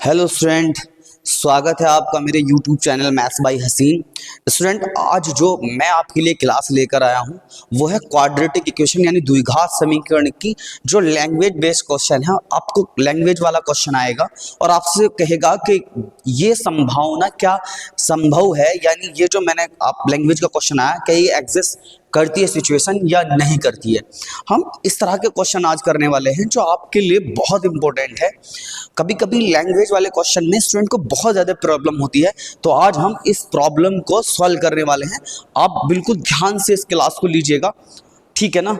Hello student, स्वागत है आपका मेरे YouTube चैनल मैथ्स बाय हसीन। स्टूडेंट, आज जो मैं आपके लिए क्लास लेकर आया हूं वो है क्वाड्रेटिक इक्वेशन यानी द्विघात समीकरण की जो लैंग्वेज बेस्ड क्वेश्चन है। आपको लैंग्वेज वाला क्वेश्चन आएगा और आपसे कहेगा कि ये संभावना क्या संभव है, यानी ये जो मैंने आप लैंग्वेज का क्वेश्चन आया क्या ये एग्जिस्ट करती है सिचुएशन या नहीं करती है। हम इस तरह के क्वेश्चन आज करने वाले हैं जो आपके लिए बहुत इंपॉर्टेंट है। कभी कभी लैंग्वेज वाले क्वेश्चन में स्टूडेंट को बहुत ज़्यादा प्रॉब्लम होती है, तो आज हम इस प्रॉब्लम को सॉल्व करने वाले हैं। आप बिल्कुल ध्यान से इस क्लास को लीजिएगा, ठीक है ना।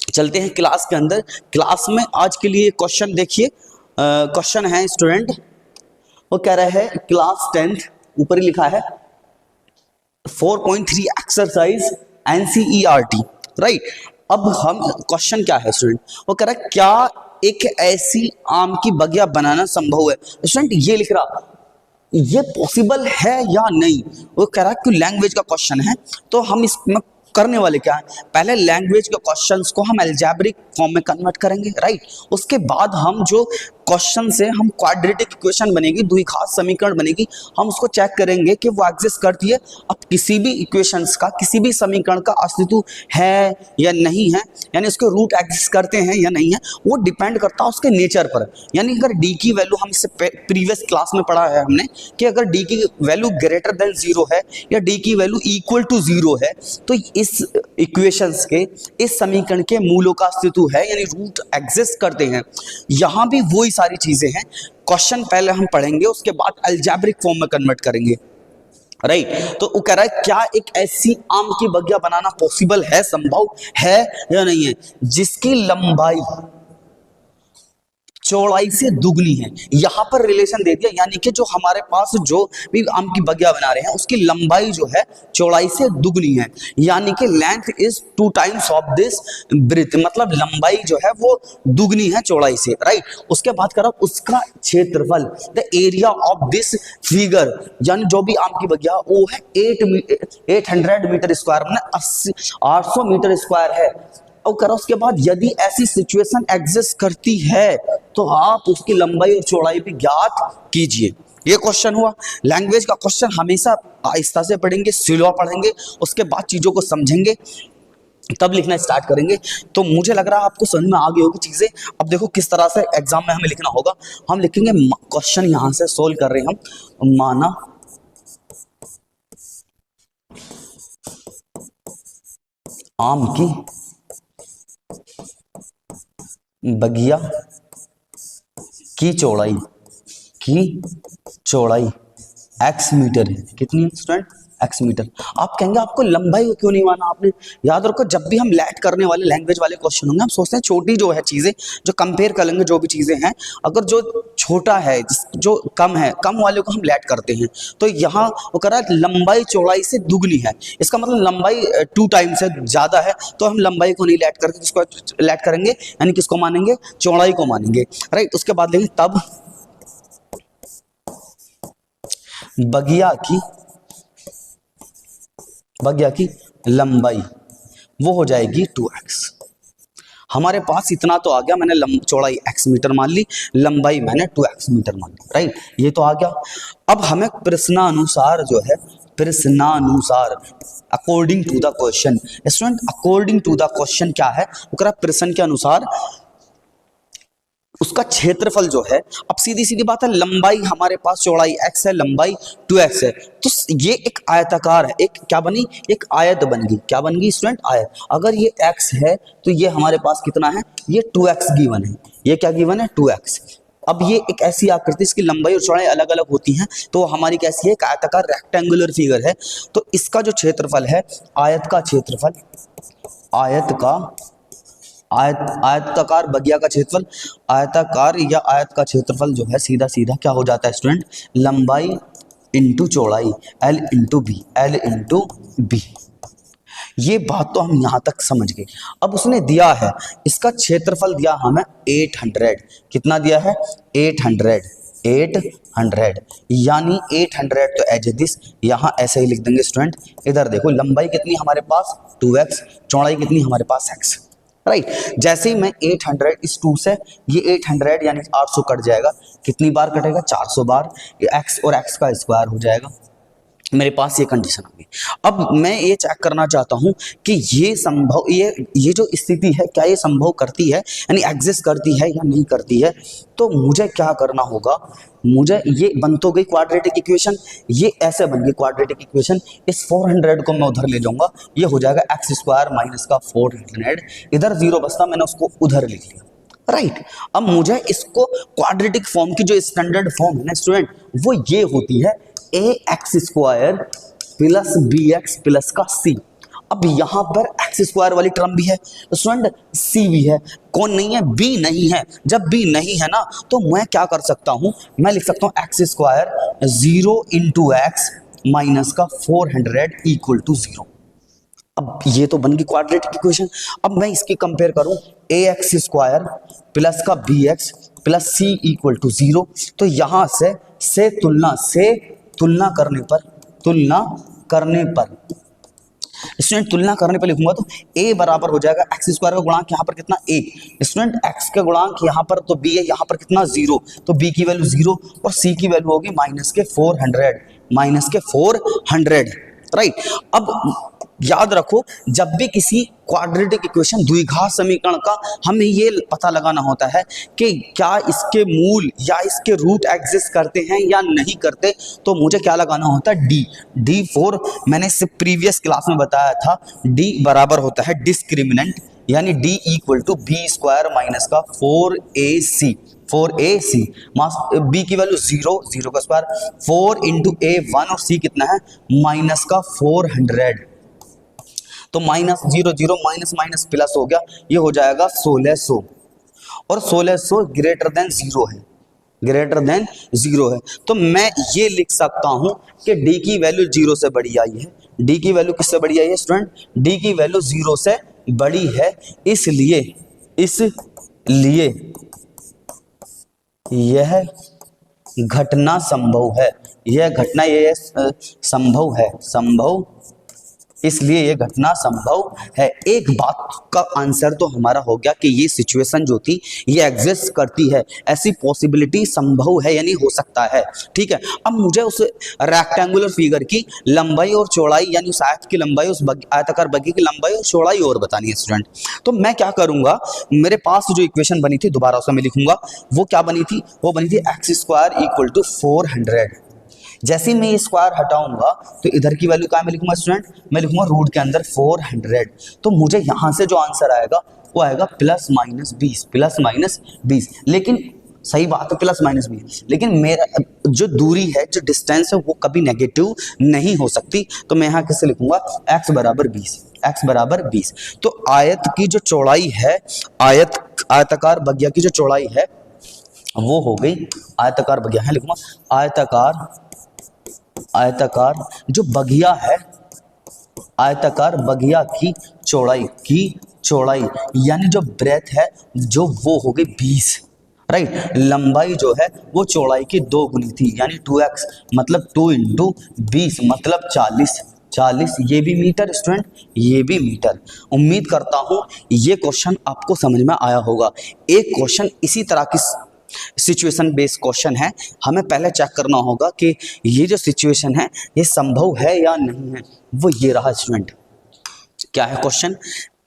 चलते हैं क्लास के अंदर। क्लास में आज के लिए क्वेश्चन देखिए। क्वेश्चन है स्टूडेंट, वो कह रहा है क्लास 10th, ऊपर ही लिखा है 4.3 एक्सरसाइज NCERT, राइट। अब हम क्वेश्चन क्या है स्टूडेंट, वो कह रहा है क्या एक ऐसी आम की बगिया बनाना संभव है। स्टूडेंट ये लिख रहा ये पॉसिबल है या नहीं, वो कह रहा है कि लैंग्वेज का क्वेश्चन है। तो हम इसमें करने वाले क्या है, पहले लैंग्वेज के क्वेश्चंस को हम अलजेब्रिक फॉर्म में कन्वर्ट करेंगे, राइट। उसके बाद हम जो क्वेश्चन से हम क्वाड्रेटिक इक्वेशन बनेगी, द्विघात समीकरण बनेगी, हम उसको चेक करेंगे कि वो एग्जिस्ट करती है। अब किसी भी इक्वेशंस का, किसी भी समीकरण का अस्तित्व है या नहीं है, यानी उसके रूट एग्जिस्ट करते हैं या नहीं है, वो डिपेंड करता है उसके नेचर पर। यानी अगर डी की वैल्यू, हम इससे प्रीवियस क्लास में पढ़ा है हमने कि अगर डी की वैल्यू ग्रेटर देन 0 है या डी की वैल्यू इक्वल टू 0 है, तो इस इक्वेशंस के, इस समीकरण के मूलों का अस्तित्व है, यानी रूट एग्जिस्ट करते हैं। यहां भी वही सारी चीजें हैं। क्वेश्चन पहले हम पढ़ेंगे, उसके बाद अलजेब्रिक फॉर्म में कन्वर्ट करेंगे, राइट। तो वो कह रहा है क्या एक ऐसी आम की बगिया बनाना पॉसिबल है, संभव है या नहीं है, जिसकी लंबाई चौड़ाई से दुगनी है। यहां पर रिलेशन दे दिया, यानी कि जो हमारे पास जो भी आम की बगिया बना रहे हैं उसकी लंबाई जो है चौड़ाई से दुगनी है, यानी कि length is 2 times of this breadth, मतलब लंबाई जो है वो दुगनी है चौड़ाई से, राइट। उसके बाद करा उसका क्षेत्रफल, the area of this figure, यानी जो भी आम की बगिया वो है 800 मीटर स्क्वायर, मतलब 800 मीटर स्क्वायर है। और करा उसके बाद यदि ऐसी सिचुएशन एग्जिस्ट करती है तो आप उसकी लंबाई और चौड़ाई भी ज्ञात कीजिए। ये क्वेश्चन हुआ। लैंग्वेज का क्वेश्चन हमेशा आहिस्ता से पढ़ेंगे, स्लो पढ़ेंगे, उसके बाद चीजों को समझेंगे, तब लिखना स्टार्ट करेंगे। तो मुझे लग रहा है आपको समझ में आ गई होगी चीजें। अब देखो किस तरह से एग्जाम में हमें लिखना होगा। हम लिखेंगे क्वेश्चन, यहां से सोल्व कर रहे हैं हम, माना आम की बगिया की चौड़ाई x मीटर है। कितनी है स्टूडेंट? x metre. आप कहेंगे आपको लंबाई को क्यों नहीं माना आपने? याद रखो, जब भी हम लैट करने वाले लैंग्वेज वाले क्वेश्चन होंगे, हम सोचते हैं छोटी जो है चीजें, जो कंपेयर कर लेंगे जो भी चीजें हैं, अगर जो छोटा है, जो कम है, कम वाले को हम लैट करते हैं। तो यहाँ वो कह रहा है लंबाई चौड़ाई से दुगनी है, इसका मतलब लंबाई 2 टाइम्स है, ज्यादा है, तो हम लंबाई को नहीं लैट करके किसको लैट करेंगे, यानी किसको मानेंगे? चौड़ाई को मानेंगे, राइट। उसके बाद लेंगे तब बगिया की लंबाई वो हो जाएगी 2x। हमारे पास इतना तो आ गया, मैंने चौड़ाई x मीटर मान ली, लंबाई मैंने 2x मीटर मान ली, राइट। ये तो आ गया। अब हमें प्रश्नानुसार जो है, प्रश्नानुसार according to the question, student according to the question क्या है, वो प्रश्न के अनुसार उसका क्षेत्रफल जो है। अब सीधी सीधी बात है, लंबाई हमारे पास चौड़ाई x है, लंबाई 2x है, तो ये एक आयताकार है, एक क्या बनी, एक आयत बन गई। क्या बन गई स्टूडेंट? आयत। अगर ये x है तो ये हमारे पास कितना है, ये 2x गिवन है। ये क्या गिवन है? 2x। अब ये एक ऐसी आकृति, इसकी लंबाई और चौड़ाई अलग अलग होती हैं, तो हमारी कैसी है? एक आयताकार रेक्टेंगुलर फिगर है। तो इसका जो क्षेत्रफल है, आयत का क्षेत्रफल, आयताकार बगिया का क्षेत्रफल, आयताकार या आयत का क्षेत्रफल जो है सीधा सीधा क्या हो जाता है स्टूडेंट? लंबाई इंटू चौड़ाई, L इंटू बी। ये बात तो हम यहां तक समझ गए। अब उसने दिया है, इसका क्षेत्रफल दिया हमें 800। कितना दिया है? 800, यानी 800 तो एज दिस, यहां ऐसे ही लिख देंगे स्टूडेंट। इधर देखो लंबाई कितनी हमारे पास? 2x, चौड़ाई कितनी हमारे पास? x। राइट। जैसे ही मैं 800 इस 2 से ये 800 यानी 800 कट जाएगा, कितनी बार कटेगा? 400 बार। ये x और x का स्क्वायर हो जाएगा। मेरे पास ये कंडीशन आ गई। अब मैं ये चेक करना चाहता हूं कि ये संभव ये जो स्थिति है क्या ये संभव करती है, यानी एग्जिस्ट करती है या नहीं करती है। तो मुझे क्या करना होगा, मुझे ये बन तो गई क्वाड्रेटिक इक्वेशन, ये ऐसे बन गई क्वाड्रेटिक इक्वेशन। इस 400 को मैं उधर ले जाऊंगा, ये हो जाएगा एक्स स्क्वायर माइनस का 400, इधर 0 बचता, मैंने उसको उधर लिख लिया। राइट। अब मुझे इसको क्वाड्रेटिक फॉर्म की जो स्टैंडर्ड फॉर्म है ना स्टूडेंट, वो ये होती है A x square plus B x plus का सी। अब यहां पर एक्स स्क्वायर वाली टर्म भी है स्टूडेंट, सी भी है, कौन नहीं है? बी नहीं है। जब बी नहीं है ना तो मैं क्या कर सकता हूं, मैं लिख सकता हूं x square 0 into x minus का 400 इक्वल टू 0। अब ये तो बन गई क्वाड्रेटिक इक्वेशन। अब मैं इसकी कंपेयर करूं, ए एक्स स्क्वायर प्लस का b x plus C equal to 0। तो यहां से तुलना करने पर स्टूडेंट तुलना करने पर लिखूंगा तो a बराबर हो जाएगा एक्स स्क्वायर का गुणांक यहाँ पर कितना a, स्टूडेंट x का गुणांक यहाँ पर तो b है, यहाँ पर कितना 0, तो b की वैल्यू 0 और c की वैल्यू होगी माइनस के 400। राइट। अब याद रखो, जब भी किसी क्वाड्रेटिक इक्वेशन द्विघात समीकरण का हमें ये पता लगाना होता है कि क्या इसके मूल या इसके रूट एग्जिस्ट करते हैं या नहीं करते, तो मुझे क्या लगाना होता है? डी 4। मैंने इससे प्रीवियस क्लास में बताया था, डी बराबर होता है डिस्क्रिमिनेंट, यानी D equal to b square minus का 4ac बी की वैल्यू 0 का स्क्वायर 4 इंटू ए 1 और सी कितना है? माइनस का 400। तो माइनस 0 माइनस माइनस प्लस हो गया, ये हो जाएगा 1600 और 1600 ग्रेटर देन 0 है। तो मैं ये लिख सकता हूं कि d की वैल्यू 0 से बड़ी आई है। d की वैल्यू किससे बड़ी आई है स्टूडेंट? d की वैल्यू 0 से बड़ी है, इसलिए यह घटना संभव है। इसलिए ये घटना संभव है। एक बात का आंसर तो हमारा हो गया कि ये सिचुएशन जो थी ये एग्जिस्ट करती है, ऐसी पॉसिबिलिटी संभव है यानी हो सकता है। ठीक है। अब मुझे उस रेक्टेंगुलर फिगर की लंबाई और चौड़ाई, यानी उस आयत की लंबाई, उस आयताकार बग्घे की लंबाई और चौड़ाई और बतानी है स्टूडेंट। तो मैं क्या करूंगा, मेरे पास जो इक्वेशन बनी थी दोबारा उसे मैं लिखूंगा। वो क्या बनी थी? वो बनी थी एक्स स्क्वायर इक्वल टू 400। जैसे ही मैं ये स्क्वायर हटाऊंगा तो इधर की वैल्यू क्या मैं लिखूंगा स्टूडेंट? मैं लिखूंगा रूट के अंदर 400। तो मुझे यहां से जो आंसर आएगा वो आएगा प्लस माइनस 20। लेकिन सही बात है प्लस माइनस 20, लेकिन मेरा जो दूरी है, जो डिस्टेंस है, वो कभी नेगेटिव नहीं हो सकती। तो मैं यहाँ किससे लिखूंगा? x बराबर 20। तो आयत की जो चौड़ाई है, आयताकार बगिया की जो चौड़ाई है वो हो गई, आयताकार बगिया है लिखूंगा आयताकार जो बगिया है, आयताकार बगिया की चौड़ाई यानी जो ब्रेथ है जो वो हो गई 20। राइट। लंबाई जो है वो चौड़ाई की 2 गुनी थी, यानी 2x मतलब 2 इंटू 20 मतलब 40। ये भी मीटर स्टूडेंट, ये भी मीटर। उम्मीद करता हूं ये क्वेश्चन आपको समझ में आया होगा। एक क्वेश्चन इसी तरह की सिचुएशन बेस्ड क्वेश्चन है, हमें पहले चेक करना होगा कि ये जो सिचुएशन है ये संभव है या नहीं है। वो ये रहा स्टूडेंट, क्या है क्वेश्चन?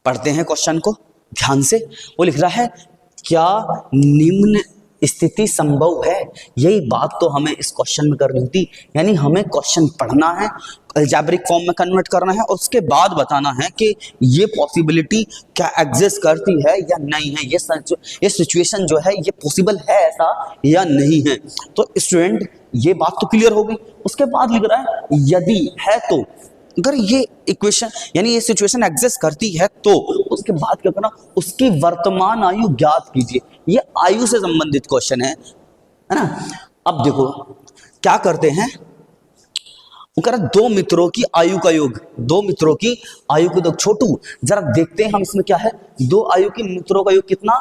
पढ़ते हैं क्वेश्चन को ध्यान से। वो लिख रहा है क्या निम्न स्थिति संभव है। यही बात तो हमें इस क्वेश्चन में करनी थी, यानी हमें क्वेश्चन पढ़ना है, अलजेब्रिक फॉर्म में कन्वर्ट करना है और उसके बाद बताना है कि ये पॉसिबिलिटी क्या एग्जिस्ट करती है या नहीं है, ये सिचुएशन जो है ये पॉसिबल है ऐसा या नहीं है। तो स्टूडेंट ये बात तो क्लियर हो गई। उसके बाद लिख रहा है यदि है तो, अगर ये इक्वेशन यानी ये सिचुएशन एग्जिस्ट करती है तो उसके बाद क्या करना, उसकी वर्तमान आयु ज्ञात कीजिए। ये आयु से संबंधित क्वेश्चन है ना। अब देखो क्या करते हैं, वो कह रहा 2 मित्रों की आयु का योग, 2 मित्रों की आयु का योग। छोटू जरा देखते हैं हम इसमें क्या है, 2 आयु के मित्रों का योग कितना?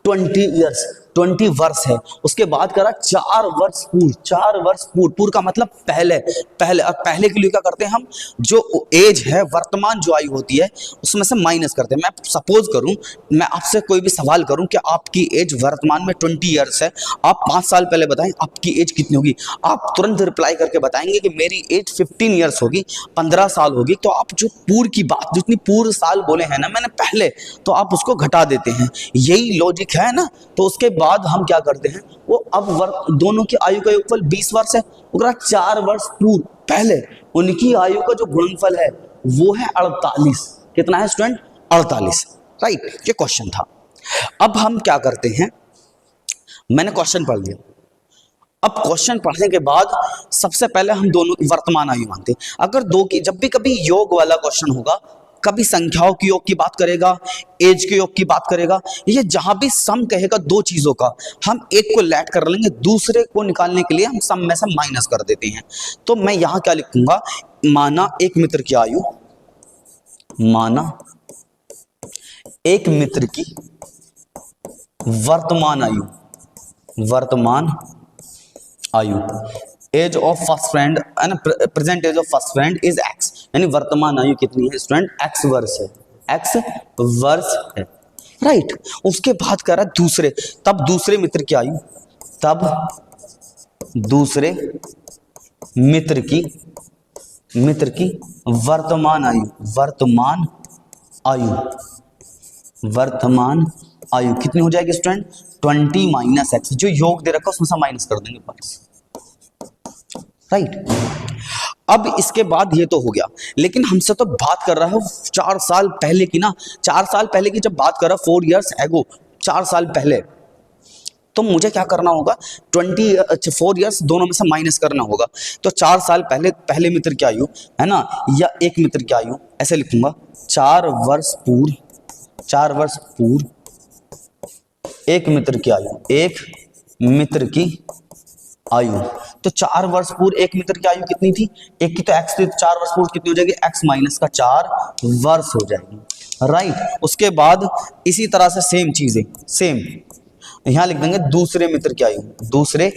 20 ईयर्स। 20 वर्ष है। उसके बाद करा 4 वर्ष पूर्व, 4 वर्ष पूर्व, पूर्व का मतलब पहले, पहले, और पहले के लिए क्या करते हैं हम, जो एज है, वर्तमान जो आयु होती है उसमें से माइनस करते हैं। मैं सपोज करूं, मैं आपसे कोई भी सवाल करूं कि आपकी एज वर्तमान में 20 ईयर्स है, आप 5 साल पहले बताएं आपकी एज कितनी होगी, आप तुरंत रिप्लाई करके बताएंगे कि मेरी एज 15 ईयर्स होगी, 15 साल होगी। तो आप जो पूर्व की बात, जितनी पूर्व साल बोले हैं ना मैंने पहले, तो आप उसको घटा देते हैं, यही लॉजिक है ना। तो उसके बाद हम क्या करते हैं, वो अब दोनों की आयु का योगफल 20 वर्ष है, 4 वर्ष पूर्व पहले उनकी आयु का जो गुणनफल है वो है 48। कितना है स्टूडेंट? 48, राइट। ये क्वेश्चन था। अब हम क्या करते हैं, मैंने क्वेश्चन पढ़ लिया। अब क्वेश्चन पढ़ने के बाद सबसे पहले हम दोनों की वर्तमान आयु मानते हैं। अगर दो की, जब भी कभी योग वाला क्वेश्चन होगा, कभी संख्याओं की योग की बात करेगा, एज के योग की बात करेगा, ये जहां भी सम कहेगा दो चीजों का, हम एक को लेट कर लेंगे, दूसरे को निकालने के लिए हम सम में से माइनस कर देते हैं। तो मैं यहां क्या लिखूंगा, माना एक मित्र की आयु, माना एक मित्र की वर्तमान आयु, वर्तमान आयु, age of first friend and present age of first friend is x, यानी वर्तमान आयु कितनी है स्टूडेंट? एक्स वर्ष है, एक्स वर्ष है, राइट। उसके बाद कह रहा है दूसरे, तब दूसरे मित्र की आयु, तब दूसरे मित्र की वर्तमान आयु, वर्तमान आयु, वर्तमान आयु कितनी हो जाएगी स्टूडेंट? 20 माइनस एक्स, जो योग दे रखा है उसमें से माइनस कर देंगे पास, राइट। अब इसके बाद ये तो हो गया, लेकिन हमसे तो बात कर रहा है 4 साल पहले की ना, 4 साल पहले की जब बात कर रहा है, 4 years ago, 4 साल पहले, तो मुझे क्या करना होगा, 4 years दोनों में से माइनस करना होगा। तो 4 साल पहले, पहले मित्र की आयु है ना, या एक मित्र की आयु, ऐसे लिखूंगा 4 वर्ष पूर्व, 4 वर्ष पूर्व एक मित्र की आयु, एक मित्र की आयु। तो 4 वर्ष पूर्व एक मित्र की आयु कितनी थी? एक की तो एक्स थी, तो 4 वर्ष पूर्व कितनी हो जाएगी? एक्स माइनस का 4 वर्ष हो जाएगी, राइट। उसके बाद इसी तरह से सेम चीजें, सेम यहां लिख देंगे दूसरे मित्र की आयु, दूसरे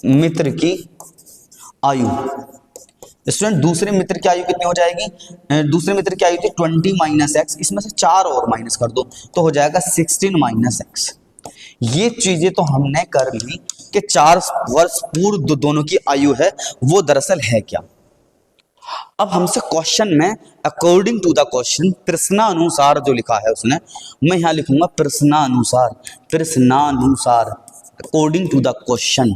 मित्र की आयु। स्टूडेंट दूसरे मित्र की आयु कितनी हो जाएगी? दूसरे मित्र की आयु थी 20 माइनस एक्स, इसमें से 4 और माइनस कर दो तो हो जाएगा 16 माइनस एक्स। ये चीजें तो हमने कर ली कि 4 वर्ष पूर्व दोनों की आयु है, वो दरअसल है क्या। अब हमसे क्वेश्चन में अकॉर्डिंग टू द क्वेश्चन, प्रश्नानुसार जो लिखा है उसने, मैं यहां लिखूंगा प्रश्नानुसार, प्रश्नानुसार अकॉर्डिंग टू द क्वेश्चन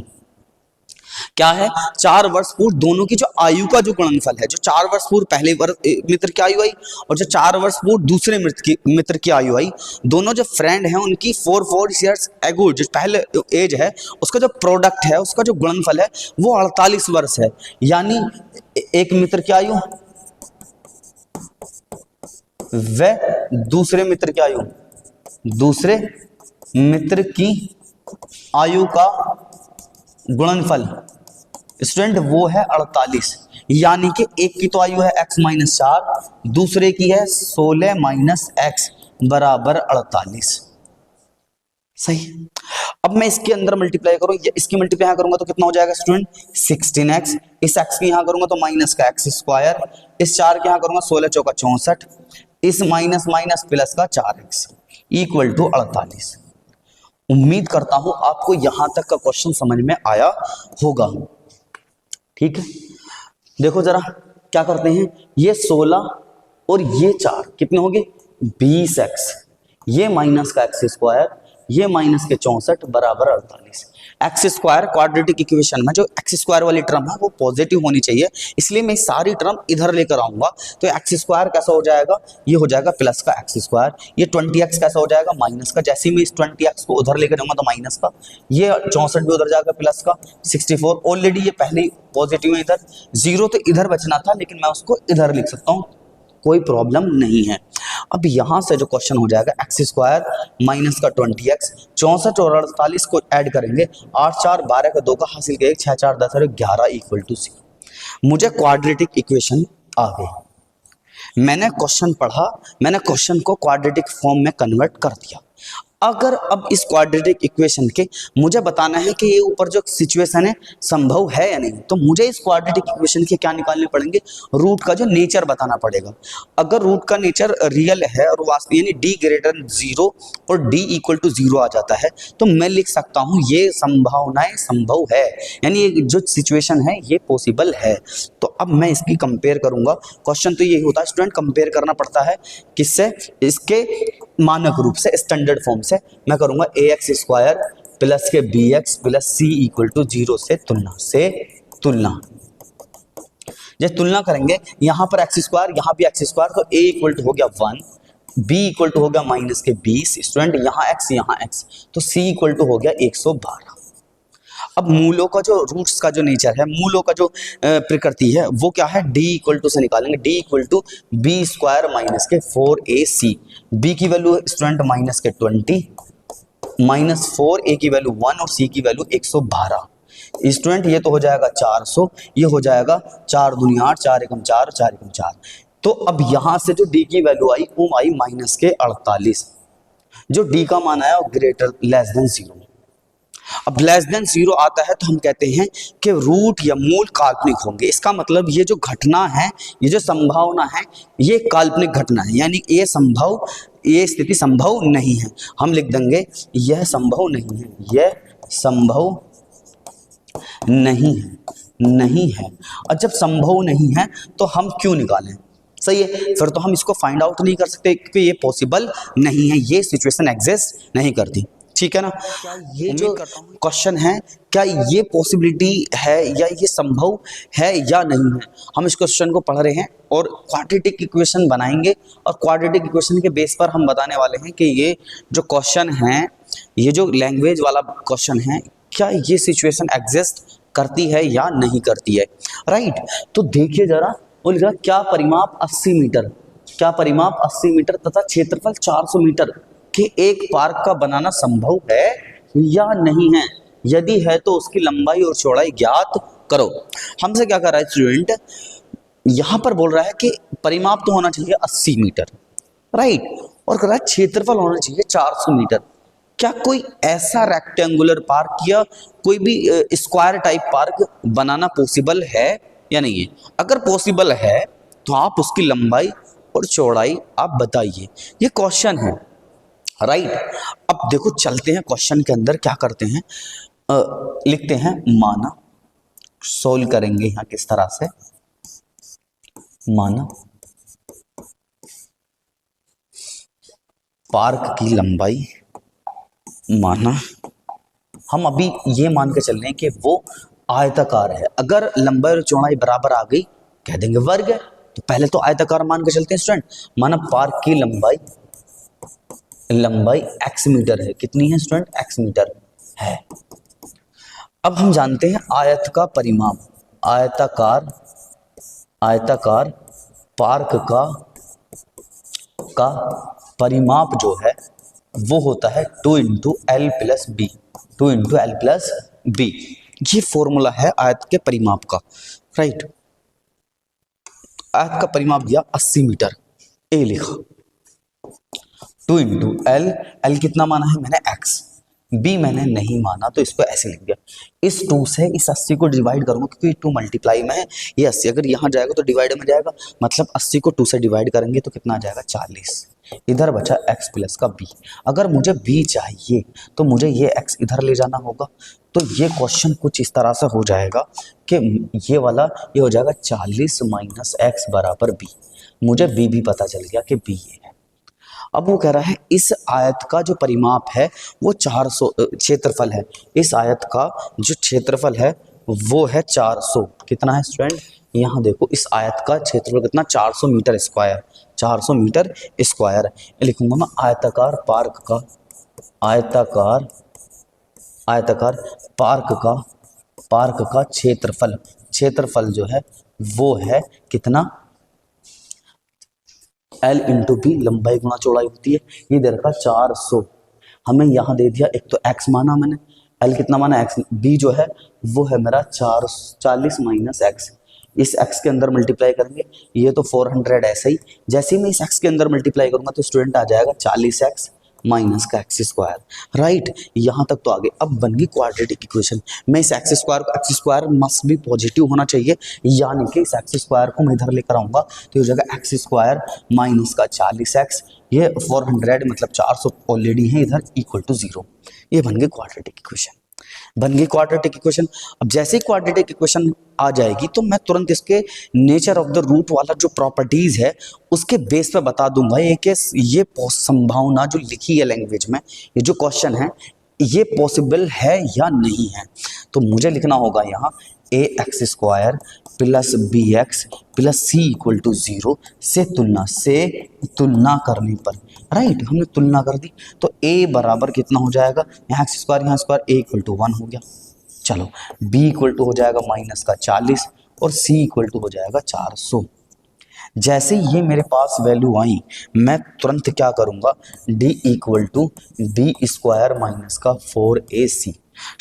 क्या है? 4 वर्ष पूर्व दोनों की जो आयु का जो गुणनफल है, जो 4 वर्ष पूर्व पहले मित्र की आयु आई और जो 4 वर्ष पूर्व दूसरे मित्र की आयु आई, दोनों जो फ्रेंड हैं उनकी 4 years ago जो पहले एज है उसका जो प्रोडक्ट है, उसका जो गुणनफल है वो 48 वर्ष है। यानी एक मित्र की आयु व दूसरे मित्र की आयु, दूसरे मित्र की आयु का गुणनफल स्टूडेंट वो है 48। यानी कि एक की तो आयु है x माइनस 4, दूसरे की है 16 माइनस एक्स बराबर 48। सही। अब मैं इसके अंदर मल्टीप्लाई करूं, इसकी मल्टीप्लाई यहां करूंगा तो कितना हो जाएगा स्टूडेंट? 16x, इस x की यहां करूंगा तो माइनस का x स्क्वायर, इस 4 के यहां करूंगा 16 चौका 64, इस माइनस माइनस प्लस का 4x इक्वल टू 48। उम्मीद करता हूं आपको यहां तक का क्वेश्चन समझ में आया होगा, ठीक है। देखो जरा क्या करते हैं, ये 16 और ये 4 कितने हो गए? 20x, ये माइनस का x स्क्वायर, ये माइनस के 64 बराबर 48। एक्स स्क्वायर क्वाड्रेटिक इक्वेशन में जो एक्स स्क्वायर वाली टर्म है वो पॉजिटिव होनी चाहिए, इसलिए मैं सारी टर्म इधर लेकर आऊंगा। तो एक्स स्क्वायर कैसा हो जाएगा? ये हो जाएगा प्लस का एक्स स्क्वायर। ये 20x कैसा हो जाएगा? माइनस का। जैसे ही मैं इस 20x को उधर लेकर जाऊंगा तो माइनस का, ये 64 भी उधर जाएगा प्लस का, 64 ऑलरेडी ये पहले ही पॉजिटिव है, इधर 0 तो इधर बचना था लेकिन मैं उसको इधर लिख सकता हूँ, कोई प्रॉब्लम नहीं है। अब यहां से जो क्वेश्चन हो जाएगा एक्स स्क्वायर माइनस का 20x, 64 और 48 को ऐड करेंगे, 8 4 12 का 2 का हासिल किया, 6 4 10 और 11 इक्वल टू 0। मुझे क्वाड्रेटिक इक्वेशन आ गई। मैंने क्वेश्चन पढ़ा, मैंने क्वेश्चन को क्वाड्रेटिक फॉर्म में कन्वर्ट कर दिया। अगर अब इस क्वाड्रेटिक इक्वेशन के मुझे बताना है कि ये ऊपर जो सिचुएशन है संभव है या नहीं, तो मुझे इस क्वाड्रेटिक इक्वेशन के क्या निकालने पड़ेंगे, रूट का जो नेचर बताना पड़ेगा। अगर रूट का नेचर रियल है और वास्तव यानी d ग्रेटर 0 और d इक्वल टू 0 आ जाता है, तो मैं लिख सकता हूँ ये संभावनाएं संभव है, यानी ये जो सिचुएशन है ये पॉसिबल है। तो अब मैं इसकी कंपेयर करूंगा। क्वेश्चन तो यही होता है स्टूडेंट, कंपेयर करना पड़ता है किससे, इसके मानक रूप से, स्टैंडर्ड फॉर्म से। मैं करूंगा ax स्क्वायर प्लस के bx प्लस c इक्वल टू 0 से तुलना जब तुलना करेंगे यहाँ पर एक्स स्क्वायर, यहाँ भी एक्स स्क्वायर, तो a इक्वल टू हो गया 1, b इक्वल टू हो गया माइनस के 20 स्टूडेंट, यहाँ x, तो c इक्वल टू हो गया 112। अब मूलों का जो रूट्स का जो नेचर है, मूलों का जो प्रकृति है वो क्या है, d इक्वल टू से निकालेंगे, d equal to b square minus के 4ac, b की वैल्यू स्टूडेंट माइनस के 20 माइनस 4, a की वैल्यू 1 और c की वैल्यू 112। स्टूडेंट ये तो हो जाएगा 400, ये हो जाएगा 4 दूनी 8, 4 एकम 4, 4 एकम 4। तो अब यहां से जो d की वैल्यू आई वो आई माइनस के 48, जो d का मान आया ग्रेटर लेस देन 0। अब लेस देन 0 आता है तो हम कहते हैं कि रूट या मूल काल्पनिक होंगे। इसका मतलब ये जो घटना है, ये जो संभावना है, ये काल्पनिक घटना है, यानी ये स्थिति संभव नहीं है। हम लिख देंगे यह संभव नहीं है, यह संभव नहीं है। और जब संभव नहीं है तो हम क्यों निकालें, सही है, फिर तो हम इसको फाइंड आउट नहीं कर सकते क्योंकि ये पॉसिबल नहीं है, ये सिचुएशन एग्जिस्ट नहीं करती, ठीक है ना। क्या ये जो क्वेश्चन है, क्या ये पॉसिबिलिटी है या ये संभव है या नहीं है, हम इस क्वेश्चन को पढ़ रहे हैं और क्वाड्रेटिक इक्वेशन बनाएंगे और क्वाड्रेटिक इक्वेशन के बेस पर हम बताने वाले हैं कि ये जो क्वेश्चन है, ये जो लैंग्वेज वाला क्वेश्चन है, क्या ये सिचुएशन एग्जिस्ट करती है या नहीं करती है, राइट। तो देखिए जरा, वो लिखा क्या परिमाप 80 मीटर, क्या परिमाप 80 मीटर तथा क्षेत्रफल 400 मीटर के एक पार्क का बनाना संभव है या नहीं है, यदि है तो उसकी लंबाई और चौड़ाई ज्ञात करो। हमसे क्या कर रहा है स्टूडेंट, यहां पर बोल रहा है कि परिमाप तो होना चाहिए 80 मीटर, राइट, और कह रहा है क्षेत्रफल होना चाहिए 400 मीटर। क्या कोई ऐसा रेक्टेंगुलर पार्क या कोई भी स्क्वायर टाइप पार्क बनाना पॉसिबल है या नहीं है? अगर पॉसिबल है तो आप उसकी लंबाई और चौड़ाई आप बताइए, ये क्वेश्चन है, राइट। अब देखो चलते हैं क्वेश्चन के अंदर, क्या करते हैं, लिखते हैं माना, सोल्व करेंगे यहाँ किस तरह से, माना पार्क की लंबाई, माना हम अभी ये मान के चल रहे हैं कि वो आयताकार है। अगर लंबाई और चौड़ाई बराबर आ गई कह देंगे वर्ग है, तो पहले तो आयताकार मान के चलते हैं स्टूडेंट। माना पार्क की लंबाई x मीटर है, कितनी है स्टूडेंट, x मीटर है। अब हम जानते हैं आयत का परिमाप, आयताकार पार्क का परिमाप जो है वो होता है 2 into L plus B, 2 into L plus B. ये फॉर्मूला है आयत के परिमाप का, राइट। आयत का परिमाप दिया 80 मीटर, ए लिखा, 2 इंटू एल कितना माना है मैंने x, b मैंने नहीं माना तो इसको ऐसे लिख दिया। इस 2 से इस 80 को डिवाइड करूंगा क्योंकि 2 मल्टीप्लाई में है, ये 80 अगर यहाँ जाएगा तो डिवाइड में जाएगा, मतलब 80 को 2 से डिवाइड करेंगे तो कितना आ जाएगा 40। इधर बचा x प्लस का b। अगर मुझे b चाहिए तो मुझे ये x इधर ले जाना होगा, तो ये क्वेश्चन कुछ इस तरह से हो जाएगा कि ये हो जाएगा 40 माइनस x बराबर b। मुझे b भी पता चल गया कि b ये है। अब वो कह रहा है इस आयत का जो परिमाप है वो 400 क्षेत्रफल है, इस आयत का जो क्षेत्रफल है वो है 400, कितना है स्टूडेंट, यहाँ देखो इस आयत का क्षेत्रफल कितना, 400 मीटर स्क्वायर, 400 मीटर स्क्वायर लिखूंगा मैं। आयताकार पार्क का क्षेत्रफल जो है वो है कितना, L इंटू बी, लंबाई गुणा चौड़ाई होती है, ये दे रखा 400, हमें यहाँ दे दिया, एक तो x माना मैंने, L कितना माना x, b जो है वो है मेरा 40 माइनस x, इस x के अंदर मल्टीप्लाई करेंगे, ये तो 400 ऐसे ही, जैसे ही मैं इस x के अंदर मल्टीप्लाई करूंगा तो स्टूडेंट आ जाएगा 40x माइनस का एक्स स्क्वायर, राइट। यहां तक तो आगे। अब बन गई क्वाड्रेटिक इक्वेशन। मैं इस एक्स स्क्वायर मस्ट भी पॉजिटिव होना चाहिए, यानी कि इस एक्स स्क्वायर को मैं इधर लेकर आऊंगा तो ये हो जाएगा एक्स स्क्वायर माइनस का 40x, ये 400 मतलब 400 ऑलरेडी है इधर, इक्वल टू 0। ये बन गई क्वाड्रेटिक इक्वेशन, बन गई क्वाड्रेटिक इक्वेशन। अब जैसे ही क्वाड्रेटिक इक्वेशन आ जाएगी तो मैं तुरंत इसके नेचर ऑफ द रूट वाला जो प्रॉपर्टीज है उसके बेस पे बता दूंगा ये संभावना जो लिखी है लैंग्वेज में, ये जो क्वेश्चन है ये पॉसिबल है या नहीं है। तो मुझे लिखना होगा यहाँ A x square plus B x plus C equal to 0 से तुलना करने पर, राइट। हमने तुलना कर दी तो ए बराबर कितना हो जाएगा, यहाँ एक्स स्क्वायर यहाँ स्क्वायर, ए इक्वल टू 1 हो गया। चलो बी इक्वल टू हो जाएगा माइनस का 40 और सी इक्वल टू हो जाएगा 400। जैसे ये मेरे पास वैल्यू आई मैं तुरंत क्या करूंगा, D equal to b square minus का 4ac,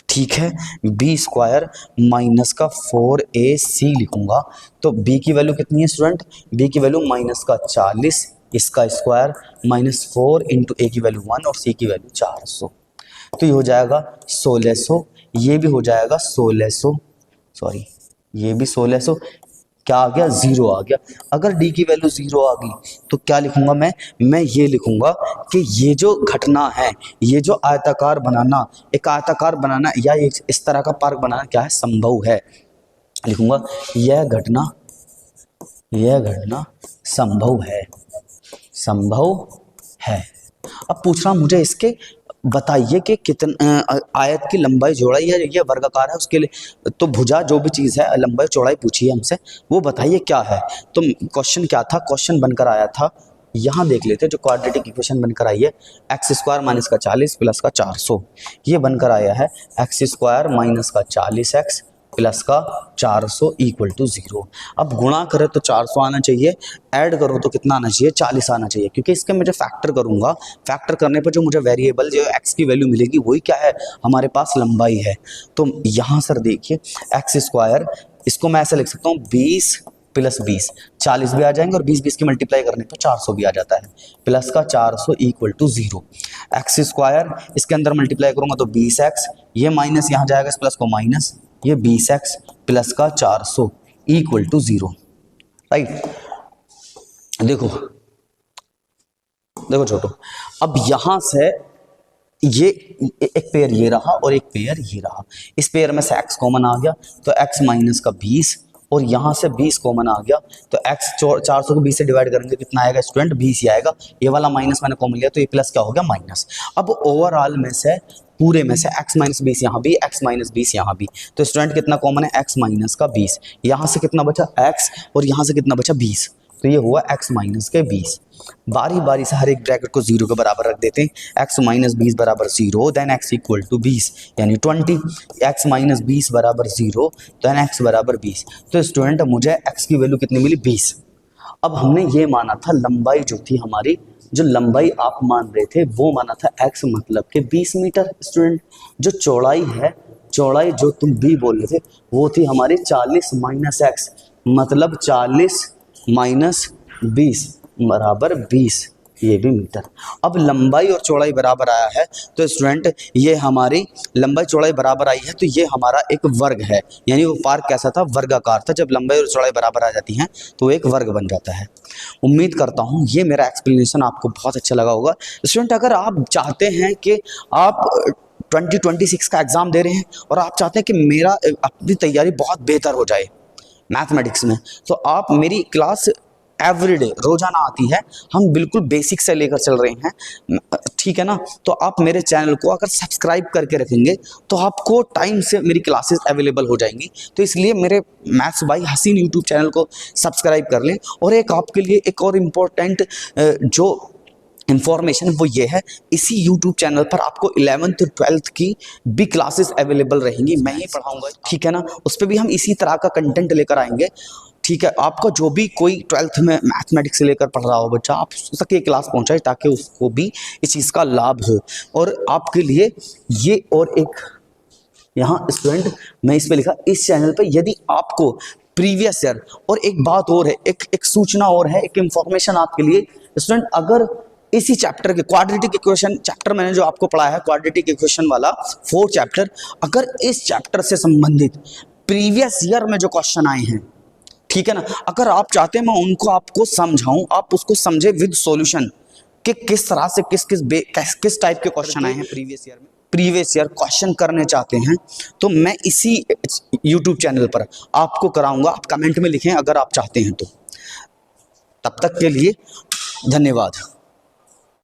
ठीक है। बी स्क्वायर माइनस का 4ac लिखूंगा तो बी की वैल्यू कितनी है स्टूडेंट, बी की वैल्यू माइनस का 40, इसका स्क्वायर माइनस 4 इंटू ए की वैल्यू 1 और सी की वैल्यू 400, तो ये हो जाएगा 1600, ये भी हो जाएगा 1600, सॉरी ये भी 1600, क्या आ गया 0 आ गया। अगर डी की वैल्यू 0 आ गई तो क्या लिखूंगा मैं ये लिखूंगा कि ये जो घटना है, ये जो आयताकार बनाना, एक आयताकार बनाना या इस तरह का पार्क बनाना क्या है, संभव है। लिखूंगा यह घटना संभव है। अब पूछ रहा मुझे इसके बताइए कि कितना आयत की लंबाई चौड़ाई है, ये वर्गाकार है, उसके लिए तो भुजा जो भी चीज़ है लंबाई चौड़ाई पूछी है हमसे, वो बताइए क्या है। तो क्वेश्चन क्या था, क्वेश्चन बनकर आया था, यहाँ देख लेते जो क्वाड्रेटिक इक्वेशन बनकर आई है, एक्स स्क्वायर माइनस का 40 प्लस का 400, ये बनकर आया है एक्स स्क्वायर माइनस का 40x प्लस का 400 इक्वल टू 0। अब गुणा करें तो 400 आना चाहिए, ऐड करो तो कितना आना चाहिए, 40 आना चाहिए, क्योंकि इसके मुझे फैक्टर करूंगा, फैक्टर करने पर जो मुझे वेरिएबल जो x की वैल्यू मिलेगी वही क्या है, हमारे पास लंबाई है। तो यहाँ सर देखिए एक्स स्क्वायर, इसको मैं ऐसे लिख सकता हूँ 20 प्लस 20, 40 भी आ जाएंगे और 20 की मल्टीप्लाई करने पर 400 भी आ जाता है, प्लस का 400 इक्वल टू 0। एक्स स्क्वायर इसके अंदर मल्टीप्लाई करूंगा तो 20x, ये माइनस यहाँ जाएगा, इस प्लस को माइनस, ये 20x प्लस का 400 इक्वल टू 0, राइट। देखो छोटो, अब यहां से ये एक पेयर ये रहा और एक पेयर ये रहा, इस पेयर में से x कॉमन आ गया तो x माइनस का 20 और यहाँ से 20 कॉमन आ गया तो x 400 को 20 से डिवाइड करेंगे कितना आएगा स्टूडेंट, 20 ही आएगा। ये वाला माइनस मैंने कॉमन लिया तो ये प्लस क्या हो गया, माइनस। अब ओवरऑल में से पूरे में से x माइनस 20 यहाँ भी, x माइनस 20 यहाँ भी, तो स्टूडेंट कितना कॉमन है, x माइनस का 20, यहाँ से कितना बचा x और यहाँ से कितना बचा 20, तो ये हुआ x माइनस के 20। बारी बारी से हर एक ब्रैकेट को 0 के बराबर रख देते हैं, x माइनस 20 बराबर 0 देन x इक्वल टू 20 यानी 20, x माइनस 20 बराबर 0 देन x बराबर 20। तो स्टूडेंट मुझे x की वैल्यू कितनी मिली, 20। अब हमने ये माना था लंबाई जो थी हमारी, जो लंबाई आप मान रहे थे वो माना था x मतलब के 20 मीटर। स्टूडेंट जो चौड़ाई है, चौड़ाई जो तुम b बोल रहे थे वो थी हमारी 40 माइनस x, मतलब 40 माइनस 20 बराबर 20, ये भी मीटर। अब लंबाई और चौड़ाई बराबर आया है तो स्टूडेंट ये हमारी लंबाई चौड़ाई बराबर आई है तो ये हमारा एक वर्ग है, यानी वो पार्क कैसा था, वर्गाकार था। जब लंबाई और चौड़ाई बराबर आ जाती हैं तो एक वर्ग बन जाता है। उम्मीद करता हूँ ये मेरा एक्सप्लेनेशन आपको बहुत अच्छा लगा होगा। स्टूडेंट अगर आप चाहते हैं कि आप 2026 का एग्ज़ाम दे रहे हैं और आप चाहते हैं कि मेरा अपनी तैयारी बहुत बेहतर हो जाए मैथमेटिक्स में, तो आप मेरी क्लास एवरीडे रोजाना आती है, हम बिल्कुल बेसिक से लेकर चल रहे हैं, ठीक है ना। तो आप मेरे चैनल को अगर सब्सक्राइब करके रखेंगे तो आपको टाइम से मेरी क्लासेस अवेलेबल हो जाएंगी। तो इसलिए मेरे मैथ्स बाय हसीन यूट्यूब चैनल को सब्सक्राइब कर लें। और एक आपके लिए एक और इम्पोर्टेंट जो इन्फॉर्मेशन वो ये है, इसी यूट्यूब चैनल पर आपको 11th 12th की भी क्लासेस अवेलेबल रहेंगी, मैं ही पढ़ाऊंगा, ठीक है ना। उस पर भी हम इसी तरह का कंटेंट लेकर आएंगे, ठीक है। आपका जो भी कोई 12th में मैथमेटिक्स से लेकर पढ़ रहा हो बच्चा, आप तक ये क्लास पहुंचाए ताकि उसको भी इस चीज़ का लाभ हो। और आपके लिए ये और एक यहाँ स्टूडेंट मैं इस पे लिखा, इस चैनल पे यदि आपको प्रीवियस ईयर, और एक बात और है, एक सूचना और है, एक इंफॉर्मेशन आपके लिए स्टूडेंट, अगर इसी चैप्टर के क्वाड्रेटिक इक्वेशन चैप्टर मैंने जो आपको पढ़ाया है, क्वाड्रेटिक इक्वेशन वाला 4 चैप्टर, अगर इस चैप्टर से संबंधित प्रीवियस ईयर में जो क्वेश्चन आए हैं, ठीक है ना, अगर आप चाहते हैं मैं उनको आपको समझाऊं, आप उसको समझे विद सॉल्यूशन कि किस तरह से किस टाइप के क्वेश्चन आए हैं प्रीवियस ईयर में, प्रीवियस ईयर क्वेश्चन करने चाहते हैं, तो मैं इसी यूट्यूब चैनल पर आपको कराऊंगा। आप कमेंट में लिखें अगर आप चाहते हैं तो। तब तक के लिए धन्यवाद।